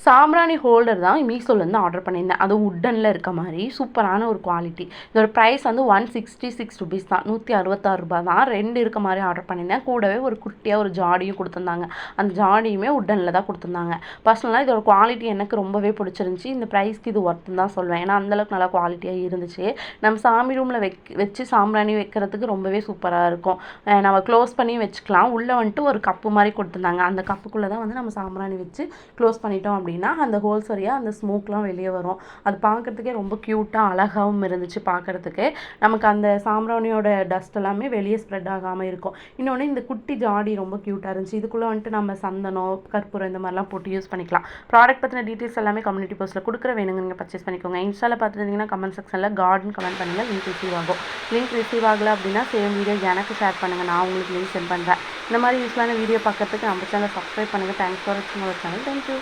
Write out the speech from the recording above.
சாம்பிராணி ஹோல்டர் தான் மீஷோலேருந்து ஆர்டர் பண்ணியிருந்தேன். அதுவும் வுட்டனில் இருக்க மாதிரி சூப்பரான ஒரு குவாலிட்டி. இதோட ப்ரைஸ் வந்து ₹166 தான், ₹166 தான். 2 இருக்க மாதிரி ஆர்டர் பண்ணியிருந்தேன். கூடவே ஒரு குட்டியாக ஒரு ஜாடியும் கொடுத்துருந்தாங்க. அந்த ஜாடியுமே வுட்டனில் தான் கொடுத்துருந்தாங்க. பர்சனலாக இதோட குவாலிட்டி எனக்கு ரொம்பவே பிடிச்சிருந்துச்சி. இந்த ப்ரைஸ்க்கு இது ஒர்த்துன்னு தான் சொல்வேன். ஏன்னா அந்தளவுக்கு நல்லா குவாலிட்டியாக இருந்துச்சு. நம்ம சாமி ரூமில் வச்சு சாம்பிராணி வைக்கிறதுக்கு ரொம்பவே சூப்பராக இருக்கும். நம்ம க்ளோஸ் பண்ணி வச்சுக்கலாம். உள்ளே வந்துட்டு ஒரு கப்பு மாதிரி கொடுத்துருந்தாங்க. அந்த கப்புக்குள்ளே தான் வந்து நம்ம சாம்பிராணி வச்சு க்ளோஸ் பண்ணிட்டோம் அப்படின்னா அந்த ஹோல்ஸ் வழியாக அந்த ஸ்மோக்லாம் வெளியே வரும். அது பார்க்குறதுக்கே ரொம்ப க்யூட்டாக அழகாகவும் இருந்துச்சு பார்க்குறதுக்கு. நமக்கு அந்த சாம்பிராணியோட டஸ்ட் எல்லாமே வெளியே ஸ்ப்ரெட் ஆகாமல் இருக்கும். இன்னொன்று இந்த குட்டி ஜாடி ரொம்ப க்யூட்டாக இருந்துச்சு. இதுக்குள்ளே வந்துட்டு நம்ம சந்தனம், கற்பூரம் இந்த மாதிரிலாம் போட்டு யூஸ் பண்ணிக்கலாம். ப்ராடக்ட் பற்றின டீட்டெயில்ஸ் எல்லாமே கம்யூனிட்டி போஸ்ட்டில் கொடுக்குற, வேணுங்க நீங்கள் பர்ச்சேஸ் பண்ணிக்கோங்க. இன்ஸ்டாவில் பார்த்துருந்தீங்கன்னா கமெண்ட் செக்ஷனில் கார்டன் கமெண்ட் பண்ணுங்கள். லிங்க் ரிசீவ் ஆகும். லிங்க் ரிசீவ் ஆகலை அப்படின்னா சேம் வீடியோ எனக்கு ஷேர் பண்ணுங்கள். நான் உங்களுக்கு லிங்க் சென்ட் பண்ணுறேன். இந்த மாதிரி யூஸ்ஃபுல்லான வீடியோ பார்க்குறதுக்கு நம்ம சேனலை சப்ஸ்கிரைப் பண்ணுங்கள். தேங்க்ஸ் ஃபார் வாட்சிங் அவர் சேனல். தேங்க்யூ.